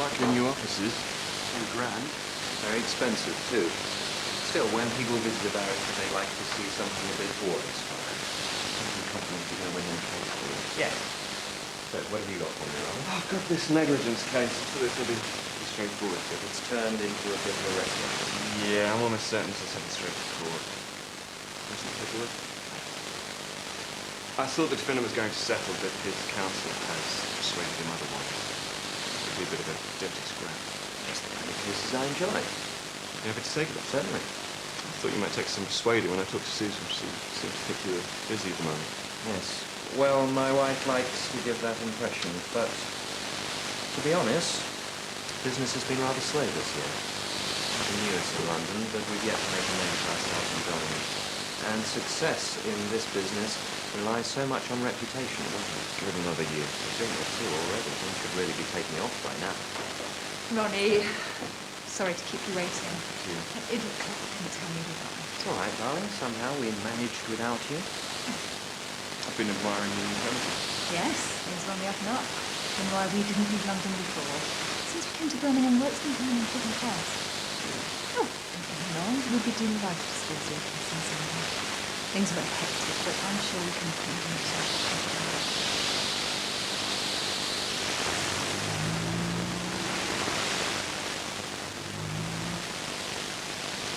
like your new offices. They're grand. Very expensive, too. Still, when people visit a barrister, they like to see something a bit awe-inspiring. Something complimentary going win in the case for you. Yes. So, what have you got for me, Ronald? Oh, I've got this negligence case. So this will be straightforward. If it's turned into a bit of a wrestling. Yeah, I'm almost certain to send it straight to court. Want some paperwork? I thought the defendant was going to settle, but his counsel has persuaded him otherwise. It'll be a bit of a dirty scrap. That's the kind of cases I enjoy. You happy to take it? Certainly. I thought you might take some persuading. When I talked to Susan, she seemed to think you were busy at the moment. Yes. Well, my wife likes to give that impression, but to be honest, business has been rather slow this year. We knew us in London, but we've yet to make a name for ourselves in Birmingham. And success in this business relies so much on reputation, doesn't it? Give it another year. We're doing it too already. Things should really be taking off by now. Ronnie, sorry to keep you waiting. You. It looked like I couldn't tell you without me. It's all right, darling. Somehow we managed without you. I've been admiring you in London. Yes, things are on the up and up. And why we didn't leave London before. Since we came to Birmingham, work's been coming in pretty fast. Oh, don't get me wrong, we'd be delighted to support your case in some way. Things are a bit hectic, but I'm sure we can manage that.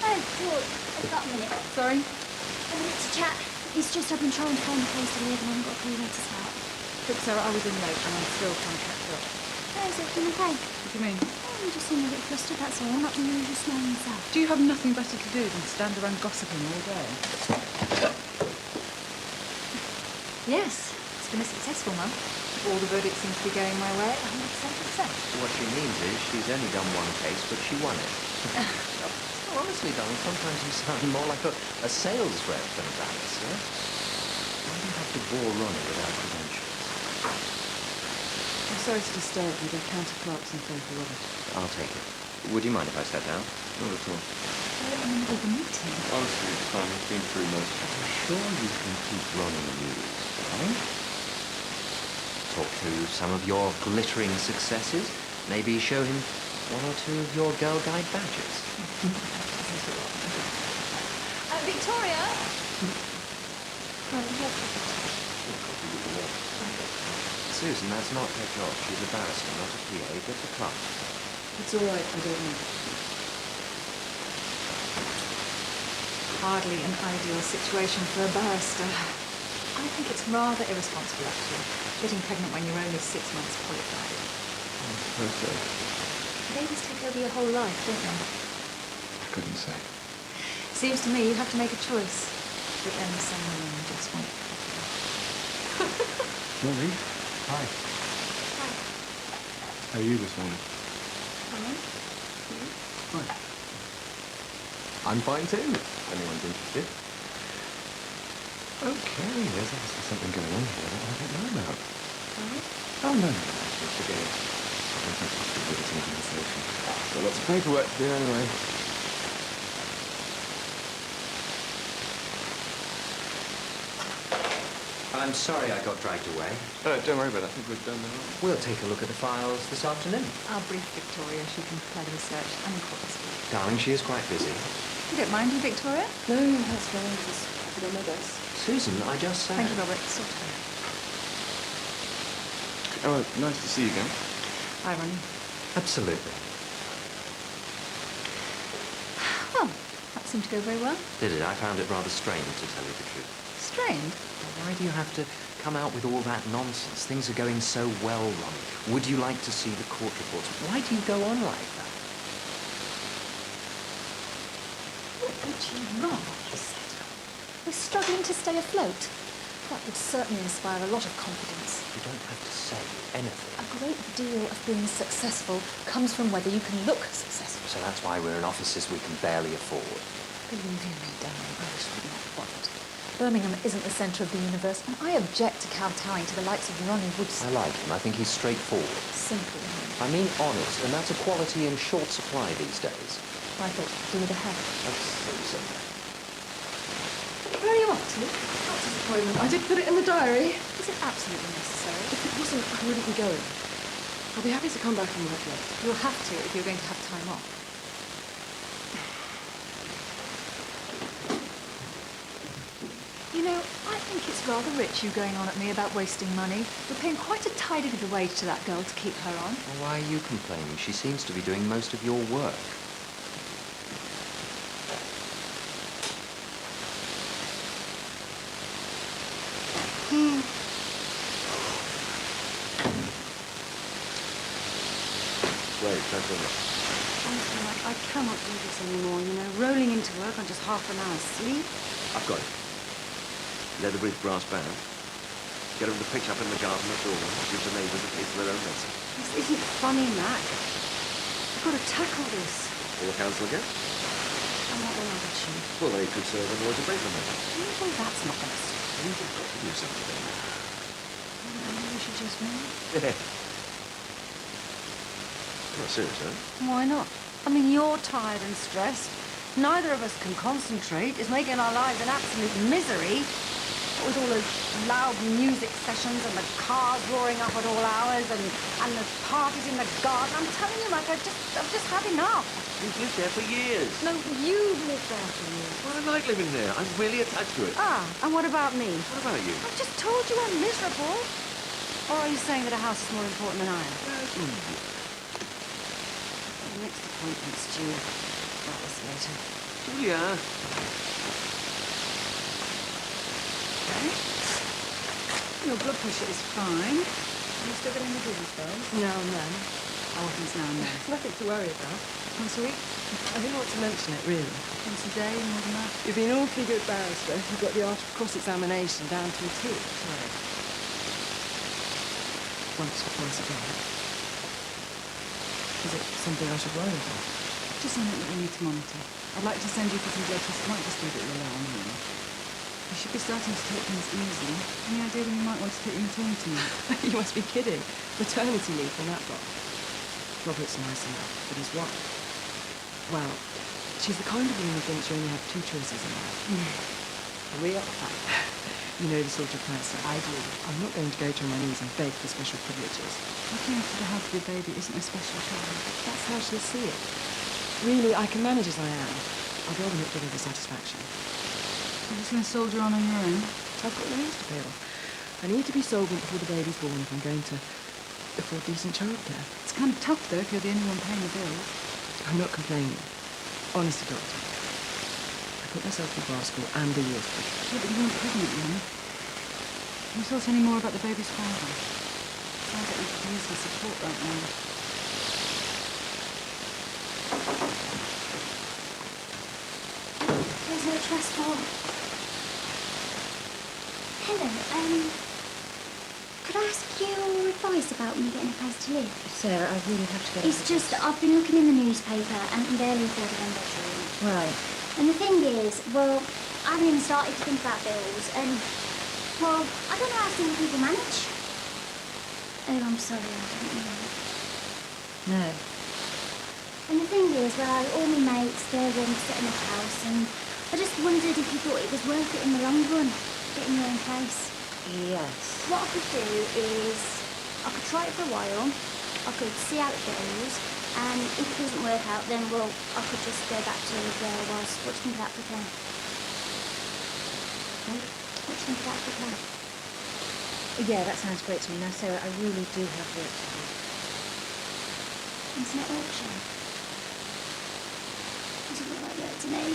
Oh, George, I've got a minute. Sorry? A minute to chat. It's just I've been trying to find the place to live and I haven't got a clue where to start. Look, Sarah, I was in late and I'm still trying to catch up. Oh, is everything okay? What do you mean? Oh, you just seem a bit flustered, that's all. Not your usual smile yourself. Do you have nothing better to do than stand around gossiping all day? Yes, it's been a successful month. All the verdicts seem to be going my way 100% success. What she means is she's only done one case, but she won it. Oh, honestly, darling, sometimes you sound more like a sales rep than a barrister. Why do you have to bore Ronnie without credentials? I'm sorry to disturb you. They're counter clerks and so for Robert. I'll take it. Would you mind if I sat down? Not at all. We're in the middle of a meeting. Honestly, it's fine. We've been through most of it. I'm sure you can keep Ronnie amused, darling. Talk through some of your glittering successes. Maybe show him one or two of your Girl Guide badges. Victoria? Susan, that's not her job. She's a barrister, not a PA, just a clerk. It's all right, I don't know. Hardly an ideal situation for a barrister. I think it's rather irresponsible, actually, getting pregnant when you're only 6 months qualified. I suppose so. Babies take over your whole life, don't they? I couldn't say. Seems to me you have to make a choice. But then some women just want it. Molly? Hi. Hi. How are you this morning? Fine. Fine. I'm fine too, if anyone's interested. Okay, there's obviously something going on here that I don't know about. Sorry? Oh, no, actually, forget it. I don't think it's a good conversation. Got lots of paperwork to do anyway. I'm sorry I got dragged away. Don't worry about it. I think we've done that. We'll take a look at the files this afternoon. I'll brief Victoria. She can prepare the research and court. Darling, she is quite busy. You don't mind, do you, Victoria? No, that's fine. Just put it on my desk. Susan, I just said... Thank you, Robert. Sort of. Oh, nice to see you again. Hi, Ronnie. Absolutely. Well, that seemed to go very well. Did it? I found it rather strange, to tell you the truth. Strained? Why do you have to come out with all that nonsense? Things are going so well, Ronnie. Would you like to see the court reports? Why do you go on like that? What would you rather, he said. We're struggling to stay afloat. That would certainly inspire a lot of confidence. You don't have to say anything. A great deal of being successful comes from whether you can look successful. So that's why we're in offices we can barely afford. Believe you me, darling, I wish we'd not bothered. Birmingham isn't the centre of the universe, and I object to kowtowing to the likes of Ronnie Woodson. I like him. I think he's straightforward. Simple. I mean honest, and that's a quality in short supply these days. I thought to do with a hat. That's Susan. Where are you off to? Doctor's appointment. I did put it in the diary. Is it absolutely necessary? If it wasn't, I wouldn't be going. I'll be happy to come back and work late. You'll have to if you're going to have time off. You know, I think it's rather rich you going on at me about wasting money. We're paying quite a tidy little wage to that girl to keep her on. Well, why are you complaining? She seems to be doing most of your work. Wait, don't do it. Honestly, I cannot do this anymore, you know, rolling into work on just half an hour's sleep. I've got it. Leather with brass band. Get them to pitch up in the garden at dawn. Give the neighbours a taste of their own medicine. This isn't funny, Mac. I've got to tackle this. All the council again? And what will I achieve? Well, they could serve a noise abatement measure. You know that's not going to stop. You've got to do something. Maybe we should just wait. Yeah. Not serious, huh? Why not? I mean, you're tired and stressed. Neither of us can concentrate. It's making our lives an absolute misery. With all those loud music sessions and the cars roaring up at all hours and the parties in the garden. I'm telling you, Mike, I've just had enough. You've lived there for years. No, you've lived there for years. Well, I like living there. I'm really attached to it. Ah, and what about me? What about you? I've just told you I'm miserable. Or are you saying that a house is more important than I am? The next appointment's due. That was later. Julia. Your blood pressure is fine. Are you still getting the dizzy spells? No, no. How often's now and then? It's nothing to worry about. Once a week? I didn't want to mention it, really. Once a day? More than that? You've been awfully good barrister. You've got the art of cross-examination down to a T. Sorry. Once or twice a day. Is it something I should worry about? Just something that we need to monitor. I'd like to send you for some blood tests. It might just be that you're low on him. You should be starting to take things easy. Any idea when you might want to take your maternity leave? You must be kidding. Maternity leave from that lot. Robert's nice enough, but his wife... Well, she's the kind of woman who thinks you only have two choices in life. Real fact. You know the sort of person. I do. I'm not going to go to my knees and beg for special privileges. Looking after the health of your baby isn't a special child. That's how she'll see it. Really, I can manage as I am. I'd rather not give her the satisfaction. You're just going to soldier on your own? I've got loans to pay off. I need to be solvent before the baby's born if I'm going to afford decent childcare. It's kind of tough, though, if you're the only one paying the bills. I'm not complaining. Honestly, Doctor. I put myself through bar school and the years for it. Yeah, but you weren't pregnant, you know. Have you thought any more about the baby's father? Sounds like we could use the support right now. There's no transport. Hello, could I ask your advice about me getting a place to live? Sarah, I really have to go. It's just that I've been looking in the newspaper and can barely afford a bedroom. Right. And the thing is, well, I haven't even started to think about bills and, well, I don't know how single people manage. Oh, I'm sorry, I don't know. No. And the thing is, well, all my mates, they're setting up a house and I just wondered if you thought it was worth it in the long run, getting your own place. Yes. What I could do is, I could try it for a while, I could see how it goes, and if it doesn't work out, then, well, I could just go back to where I was. What do you think of that for plan? What do you think of that for plan? Yeah, that sounds great to me. Now, Sarah, I really do have work to do. Internet auction. Doesn't look like work to me.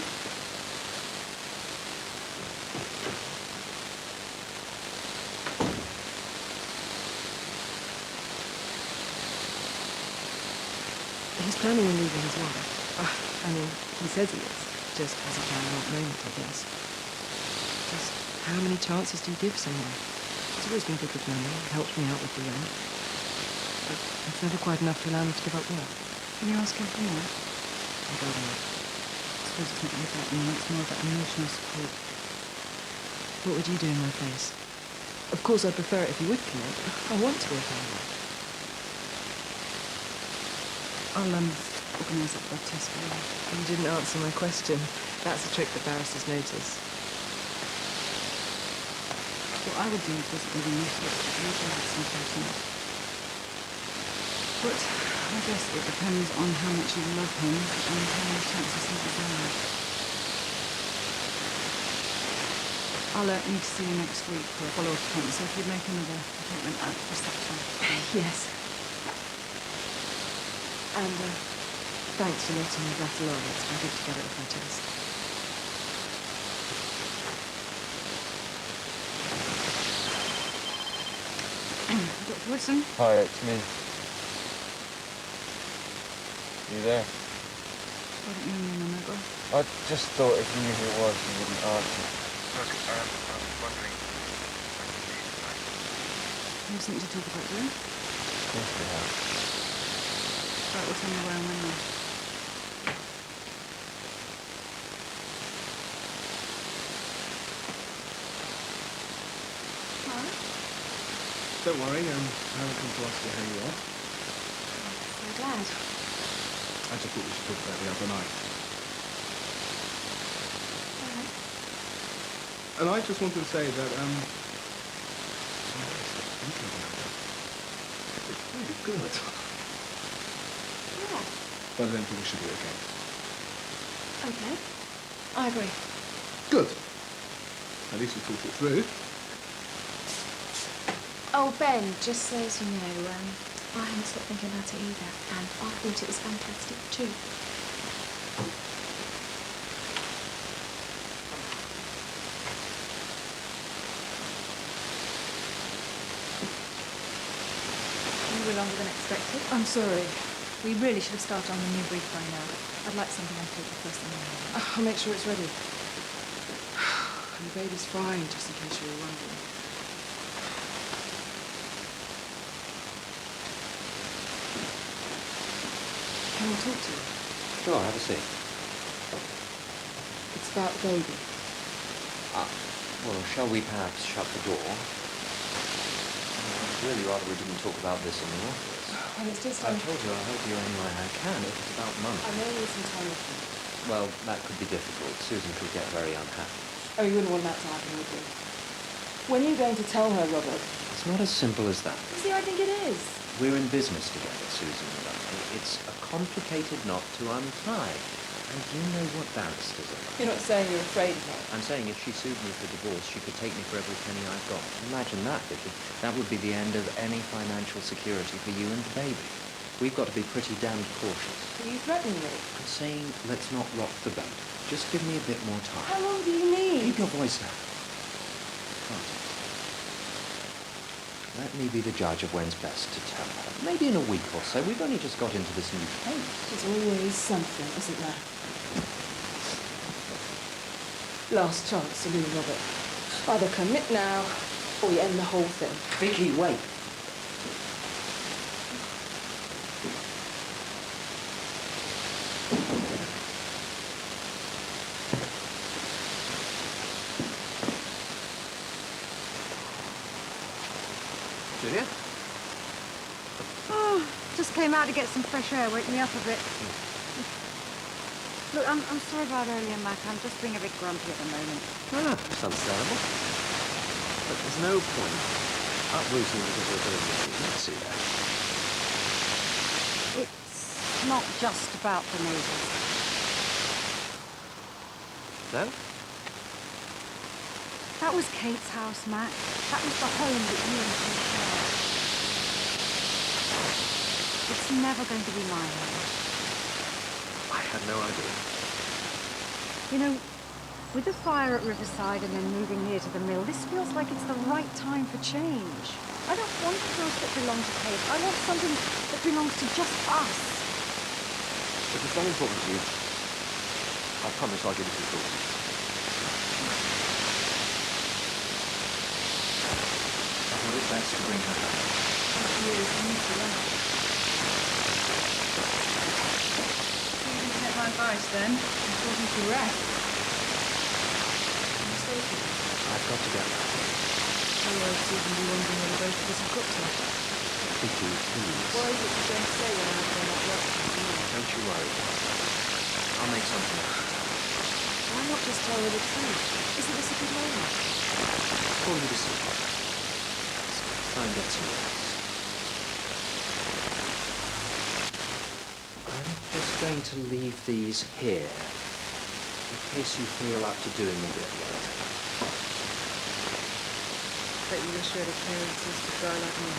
He's planning on leaving his wife. I mean, he says he is. Just hasn't found the right moment, I guess. Just how many chances do you give someone? He's always been good with money, helped me out with the rent. But it's never quite enough to allow me to give up work. Can you ask him for more? I don't know. I suppose it's not about me, it's more about emotional support. What would you do in my place? Of course, I'd prefer it if you would commit. I want to work hard. I'll organise that blood test for you. You didn't answer my question. That's a trick that barristers notice. What I would do if it wasn't really useless, but usually that's some But I guess it depends on how much you love him and how many chances he deserves. I'll need to see you next week for a follow-up appointment, so if you'd make another appointment at reception. Yes. And thanks for letting me rattle on. It's been good to get it off my chest. Dr. Woodson? Hi, it's me. You there? Why don't you ring me on my mobile? I just thought if you knew who it was, you wouldn't answer. Look, I was wondering if I could see you tonight. You have something to talk about, do you? Of course we have. Right, well, tell me where and when now. Don't worry, I haven't come to ask you how you are. I'm glad. I just thought we should talk about the other night. And I just wanted to say that, I was thinking about it. It's really good. Yeah. But I don't think we should do it again. Okay. I agree. Good. At least we talked it through. Oh, Ben, just so as you know, I haven't stopped thinking about it either, and I thought it was fantastic too. You were longer than expected. I'm sorry. We really should have started on the new brief by now. I'd like something on paper first thing in the morning. I'll make sure it's ready. And the baby's fine, just in case you were wondering. Can I talk to you? Sure, have a seat. It's about the baby. Well, shall we perhaps shut the door? I'd really rather we didn't talk about this in the office. Well, it's just... I told you I'll help you any way I can if it's about money. I may need some time with you. Well, that could be difficult. Susan could get very unhappy. Oh, you wouldn't want that to happen, would you? When are you going to tell her, Robert? It's not as simple as that. You see, I think it is. We're in business together, Susan and I. It's a complicated knot to untie. And you know what barristers are like. You're not saying you're afraid of her. I'm saying if she sued me for divorce, she could take me for every penny I've got. Imagine that, Vicky. That would be the end of any financial security for you and the baby. We've got to be pretty damned cautious. Are you threatening me? I'm saying let's not rock the boat. Just give me a bit more time. How long do you need? Keep your voice down. Right. Let me be the judge of when's best to tell her. Maybe in a week or so. We've only just got into this new case. There's always something, isn't there? Last chance, saloon, Robert. Either commit now, or we end the whole thing. Vicky, wait. Julia? Oh, just came out to get some fresh air, wake me up a bit. Look, I'm sorry about earlier, Mac. I'm just being a bit grumpy at the moment. No, it's understandable. But there's no point uprooting because we're doing this. You can see that. It's not just about the neighbours. No? That was Kate's house, Mac. That was the home that you and Kate shared. It's never going to be my home. I had no idea. You know, with the fire at Riverside and then moving here to the mill, this feels like it's the right time for change. I don't want a house that belongs to Kate. I want something that belongs to just us. If it's that important to you, I promise I'll give it some thought. I thought it best to bring her back. My advice then, according to rest. I've got to go. Otherwise, Susan will be wondering whether both of us have got to. Vicky, please. What is it you're going to say when I have not work? Don't you worry. I'll make something up. Why not just tell her the truth? Isn't this a good moment? Call you to see. Try and get some rest. just going to leave these here, in case you feel up to doing a bit later. Bet you wish you had a parents as a guy like me.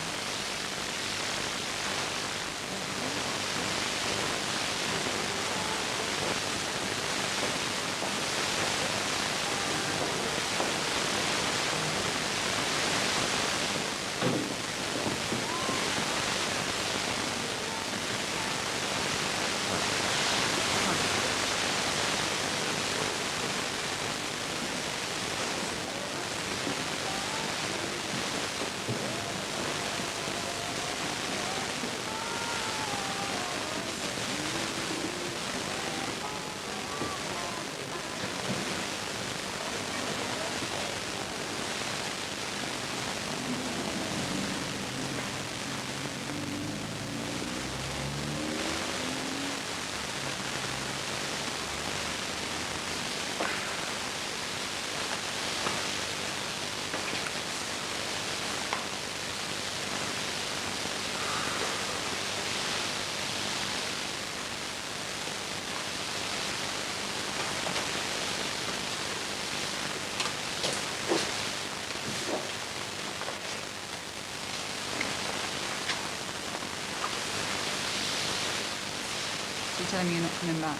You're telling me you're not coming back?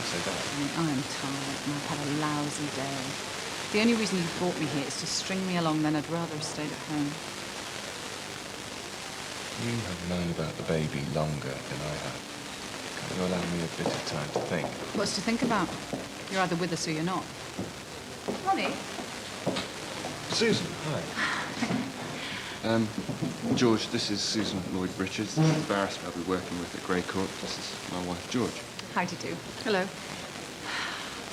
Say that. I mean, I'm tired and I've had a lousy day. The only reason you brought me here is to string me along, then I'd rather have stayed at home. You have known about the baby longer than I have. Can you allow me a bit of time to think? What's to think about? You're either with us or you're not. Ronnie? Susan, hi. George, this is Susan Lloyd-Richards. This is Barrister I'll be working with at Grey Court. This is my wife, George. How do you do? Hello.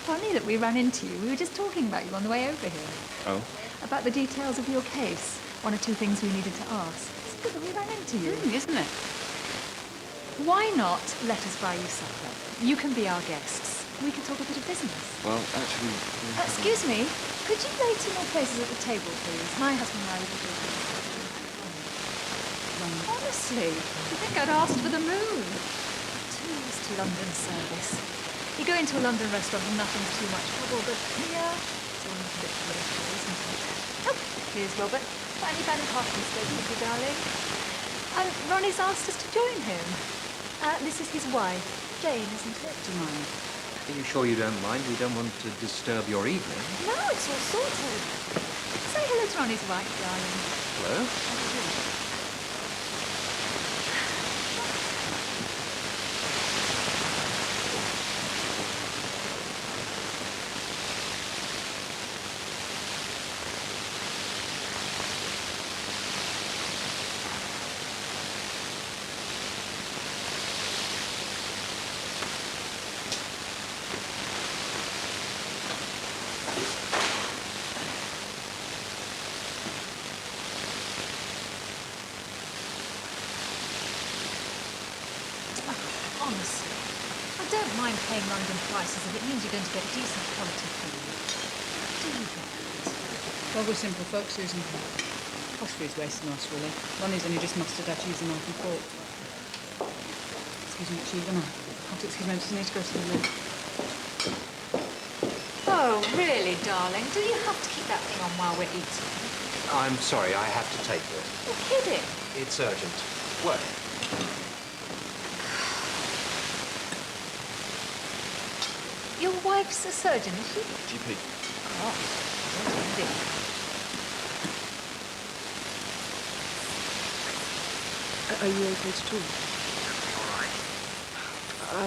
Funny that we ran into you. We were just talking about you on the way over here. Oh? About the details of your case. One or two things we needed to ask. It's good that we ran into you. Isn't it? Why not let us buy you supper? You can be our guests. We can talk a bit of business. Well, actually... Excuse me. Could you lay two more places at the table, please? My husband and I will be talking. Honestly, you think I'd asked for the moon? Too used to London service. You go into a London restaurant and nothing's too much trouble, but here, it's all a bit political, isn't it? Oh, here's Robert. Tiny band parking space with you, darling. Ronnie's asked us to join him. This is his wife, Jane, isn't it? Do you mind? Are you sure you don't mind? We don't want to disturb your evening. No, it's all sorted. Say hello to Ronnie's wife, darling. Hello? How do you do? Honestly, I don't mind paying London prices if it means you're going to get decent quality food. Do you get that? Well, we're simple folk, Susan. Cost food's wasting us, really. Ronnie's only just mustered out using knife and fork. Excuse me, actually, you're gonna have to excuse me, I just need to go to the loo. Oh, really, darling? Do you have to keep that thing on while we're eating? I'm sorry, I have to take it. You're kidding. It's urgent. What? Your wife's a surgeon, is she? GP. Oh, that's handy. Are you okay to talk? All right.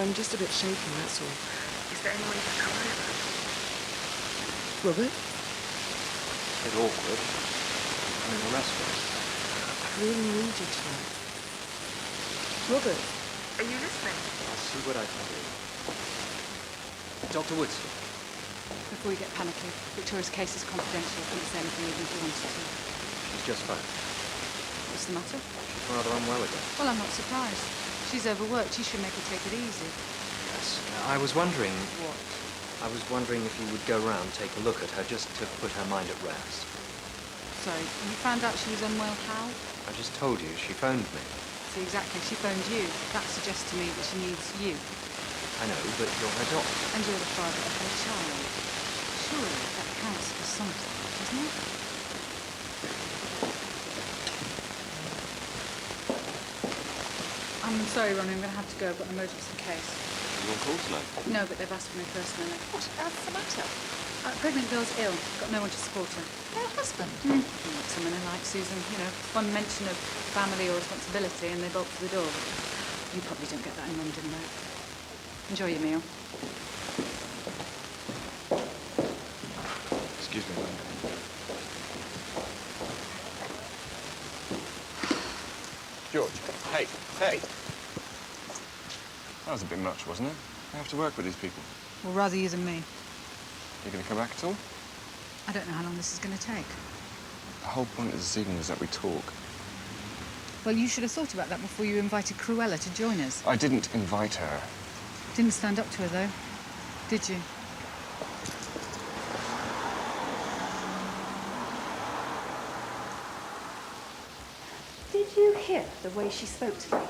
I'm just a bit shaken, that's all. Is there any way to come over? Robert, A bit awkward. I'm in a restaurant. I really need you tonight. Robert, Are you listening? I'll see what I can do. Dr. Woodson. Before you get panicky, Victoria's case is confidential. Couldn't say anything even if you wanted to. She's just fine. What's the matter? She's rather unwell again. Well, I'm not surprised. She's overworked. You should make her take it easy. Yes. I was wondering... What? I was wondering if you would go round, take a look at her, just to put her mind at rest. Sorry, you found out she was unwell how? I just told you, she phoned me. See, exactly. She phoned you. That suggests to me that she needs you. I know, but you're her doctor. And you're the father of her child. Surely that counts for something, doesn't it? I'm sorry, Ronnie, I'm going to have to go. I've got an emergency case. You on call tonight? No, but they've asked for me personally. What on earth's the matter? Pregnant girl's ill. Got no one to support her. Her husband? Not someone I like, Susan. You know, one mention of family or responsibility and they bolt for the door. You probably don't get that in London, though. Enjoy your meal. Excuse me, ma'am. George, hey. That was a bit much, wasn't it? I have to work with these people. Well, rather you than me. You going to come back at all? I don't know how long this is going to take. The whole point of this evening is that we talk. Well, you should have thought about that before you invited Cruella to join us. I didn't invite her. Didn't stand up to her, though, did you? Did you hear the way she spoke to me?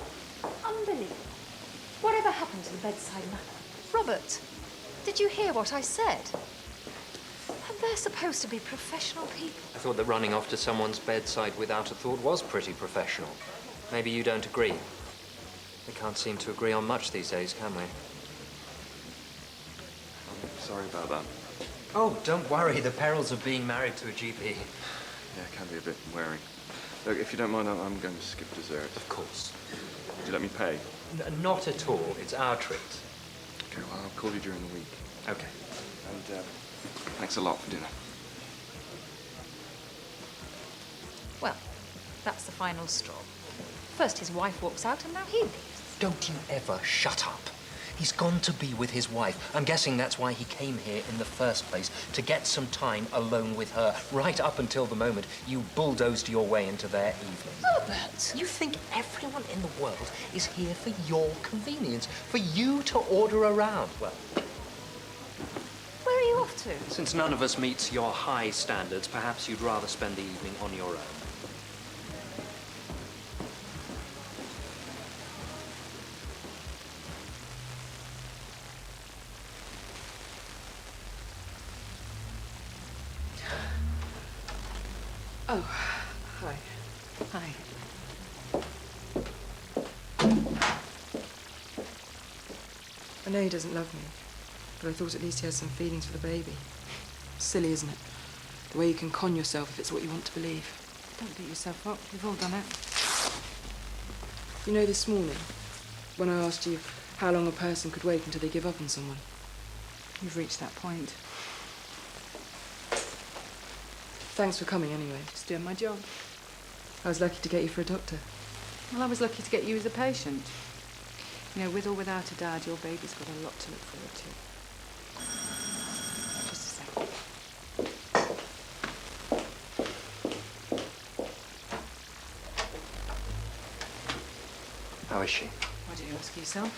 Unbelievable. Whatever happened to the bedside manner? Robert, did you hear what I said? And they're supposed to be professional people. I thought that running off to someone's bedside without a thought was pretty professional. Maybe you don't agree. We can't seem to agree on much these days, can we? I'm sorry about that. Oh, don't worry. The perils of being married to a GP. Yeah, it can be a bit wearing. Look, if you don't mind, I'm going to skip dessert. Of course. Would you let me pay? Not at all. It's our treat. Okay, well, I'll call you during the week. Okay. And thanks a lot for dinner. Well, that's the final straw. First his wife walks out and now he leaves. Don't you ever shut up. He's gone to be with his wife. I'm guessing that's why he came here in the first place, to get some time alone with her, right up until the moment you bulldozed your way into their evening. Robert! You think everyone in the world is here for your convenience, for you to order around? Well, Where are you off to? since none of us meets your high standards, perhaps you'd rather spend the evening on your own. Oh, hi. Hi. I know he doesn't love me, but I thought at least he has some feelings for the baby. Silly, isn't it? The way you can con yourself if it's what you want to believe. Don't beat yourself up. We've all done it. You know, this morning, when I asked you how long a person could wait until they give up on someone, You've reached that point. thanks for coming anyway. Just doing my job. I was lucky to get you for a doctor. Well, I was lucky to get you as a patient. You know, with or without a dad, your baby's got a lot to look forward to. Just a second. How is she? Why don't you ask yourself?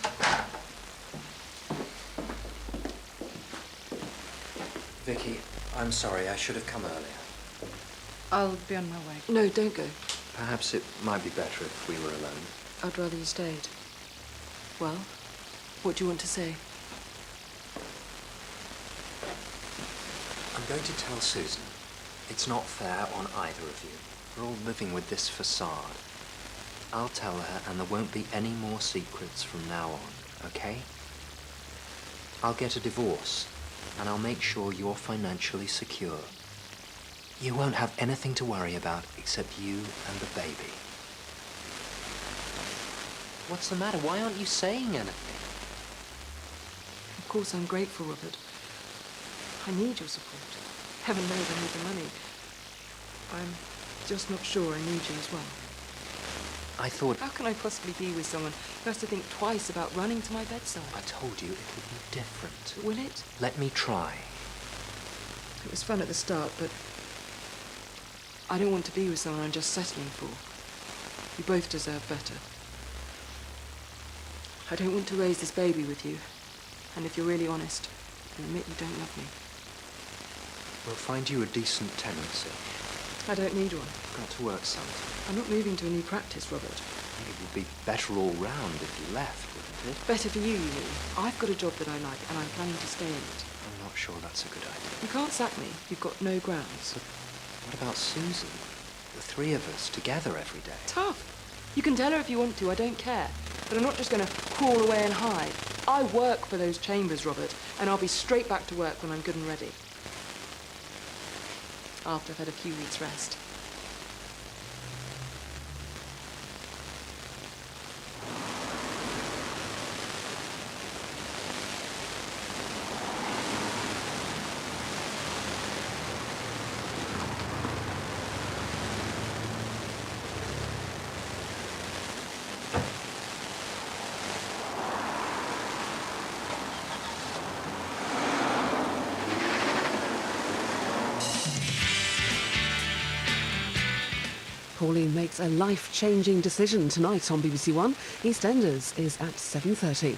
Vicky, I'm sorry. I should have come earlier. I'll be on my way. No, don't go. Perhaps it might be better if we were alone. I'd rather you stayed. Well, what do you want to say? I'm going to tell Susan. It's not fair on either of you. We're all living with this facade. I'll tell her, and there won't be any more secrets from now on, okay? I'll get a divorce, and I'll make sure you're financially secure. You won't have anything to worry about except you and the baby. What's the matter? Why aren't you saying anything? Of course, I'm grateful, Robert. I need your support. Heaven knows I need the money. I'm just not sure I need you as well. I thought... How can I possibly be with someone who has to think twice about running to my bedside? I told you it would be different. Will it? Let me try. It was fun at the start, but I don't want to be with someone I'm just settling for. We both deserve better. I don't want to raise this baby with you. And if you're really honest, then admit you don't love me. We'll find you a decent tenancy. I don't need one. Got to work sometime. I'm not moving to a new practice, Robert. think it would be better all round if you left, wouldn't it? Better for you, you mean? I've got a job that I like, and I'm planning to stay in it. I'm not sure that's a good idea. You can't sack me. You've got no grounds. But what about Susan? The three of us together every day. Tough. You can tell her if you want to, I don't care. But I'm not just going to crawl away and hide. I work for those chambers, Robert, and I'll be straight back to work when I'm good and ready. After I've had a few weeks' rest. Pauline makes a life-changing decision tonight on BBC1. EastEnders is at 7:30.